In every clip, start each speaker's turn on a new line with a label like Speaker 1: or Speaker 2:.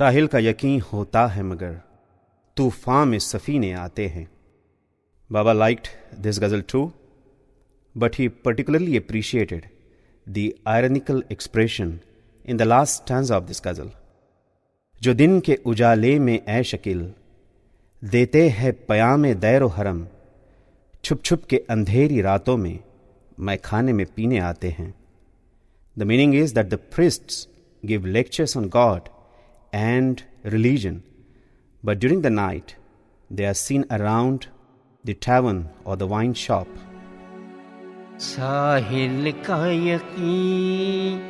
Speaker 1: साहिल का यकीन होता है मगर तूफान में सफीने आते हैं. Baba liked this ghazal too, but he particularly appreciated the ironical expression in the last stanza of this ghazal. जो दिन के उजाले में ऐ शकील देते हैं पयामे दैरो हरम, छुप छुप के अंधेरी रातों में मैं खाने में पीने आते हैं. The meaning is that the priests give lectures on God and religion, but during the night they are seen around the tavern or the wine shop.
Speaker 2: साहिल का यकीन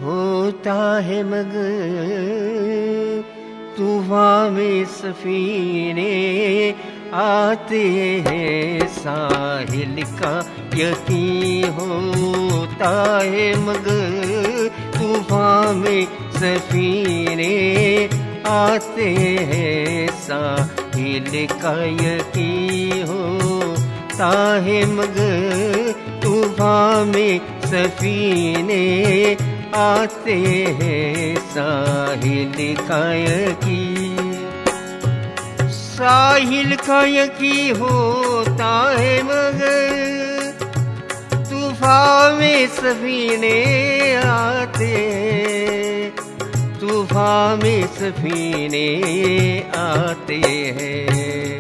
Speaker 2: होता है मगर तूफान में सफीने आते हैं. साहिल का यकीन होता है मगर तूफान में सफीने आते हैं. साहिल का यकीन होता है मगर तूफान में सफीने आते हैं. साहिल का यकीन, साहिल का यकीन होता है मगर तूफान में सफीने आते हैं. तूफान में सफीने आते हैं.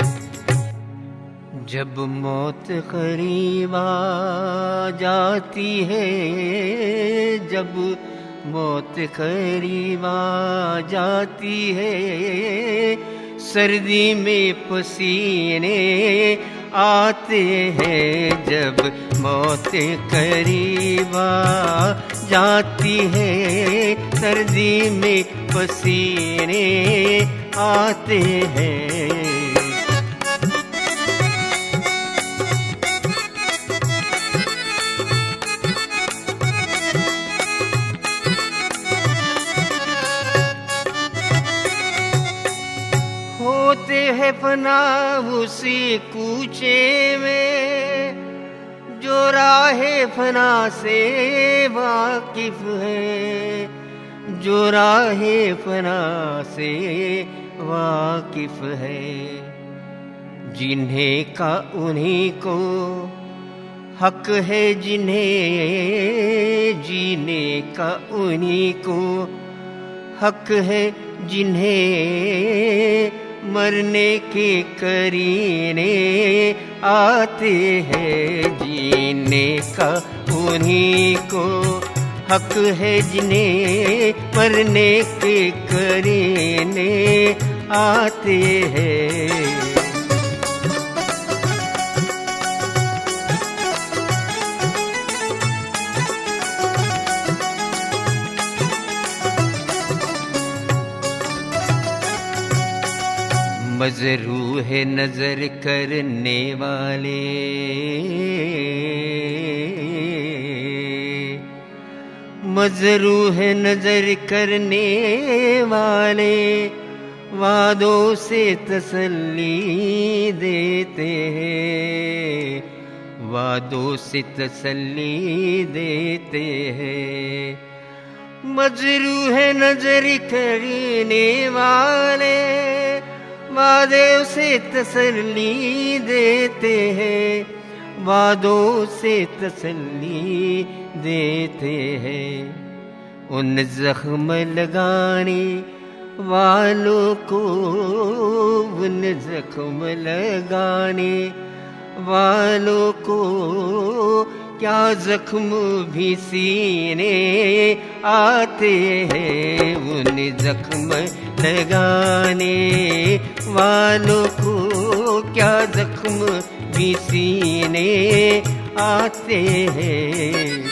Speaker 2: जब मौत करीब आ जाती है, जब मौत करीब आ जाती है, सर्दी में पसीने आते हैं. जब मौत करीब आ जाती है, सर्दी में पसीने आते हैं. होते हैं फना उसी कूचे में जो राहे फना से वाकिफ है, जो राहे फना से वाकिफ है. जिन्हें का उन्हीं को हक है, जिन्हें जीने का उन्हीं को हक है, जिन्हें मरने के करीने आते हैं. जीने का उन्हीं को हक है, जिन्हें मरने के करीने आते हैं. मजरू है नजर करने वाले, मजरू है नजर करने वाले, वादों से तसल्ली देते हैं, वादों से तसल्ली देते हैं. मजरू है नजर करने वाले, वादों से तसल्ली देते हैं, वादों से तसल्ली देते हैं. उन जख्म लगाने वालों को, उन जख्म लगाने वालों को क्या जख्म भी सीने आते हैं. उन जख्म लगाने वालों को क्या जख्म भी सीने आते हैं.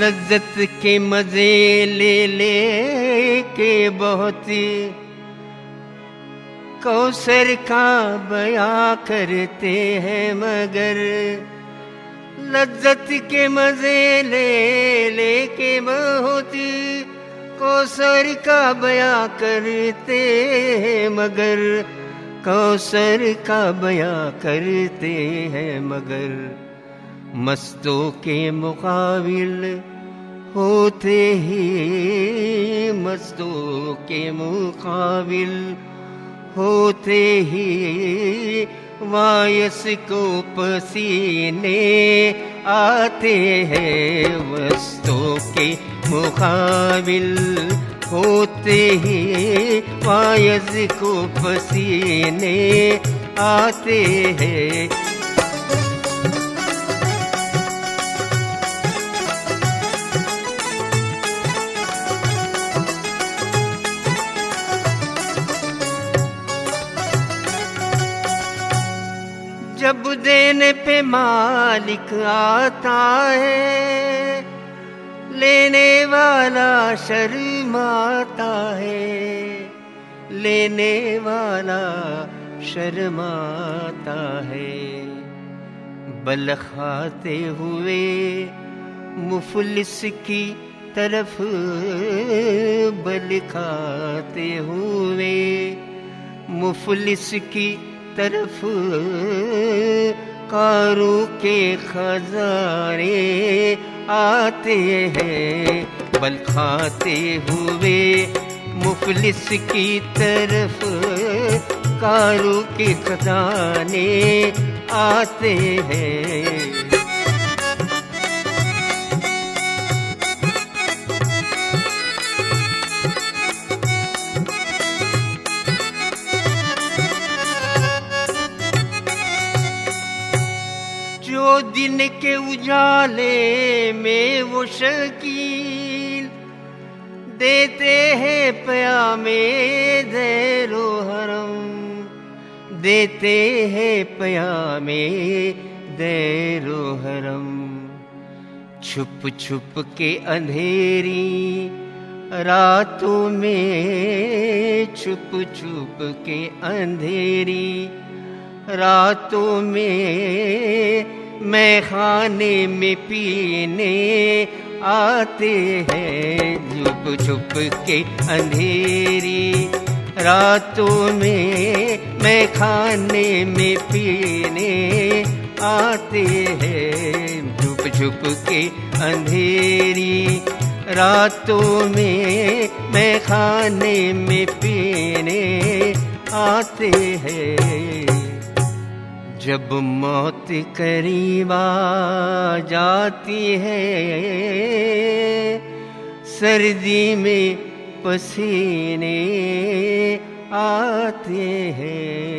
Speaker 2: लज्जत के मजे ले ले के बहुत कौसर का बयां करते हैं, मगर लज्जत के मजे ले ले के बहुत कौसर का बयां करते हैं मगर, कौसर का बयां करते हैं मगर, मस्तों के मुकाबिल होते ही, मस्तों के मुकाबिल होते ही, वायस को पसीने आते हैं। मस्तों के मुकाबिल होते ही, वायस को पसीने आते हैं। जब देने पे मालिक आता है, लेने वाला शर्माता है, लेने वाला शर्माता है। बल खाते हुए मुफलिस की तरफ, बल खाते हुए मुफलिस की तरफ, कारों के खजाने आते हैं। बल खाते हुए मुफलिस की तरफ, कारों के खजाने आते हैं। जो दिन के उजाले में वो शकील देते हैं प्यामे दैरो हरम, देते हैं प्यामे दैरो हरम। छुप छुप के अंधेरी रातों में, छुप छुप के अंधेरी रातों में, मैं खाने में पीने आते हैं। छुप छुप के अंधेरी रातों में, मैं खाने में पीने आते हैं। छुप छुप के अंधेरी रातों में, मैं खाने में पीने आते हैं। जब मौत करीब आ जाती है, सर्दी में पसीने आते हैं।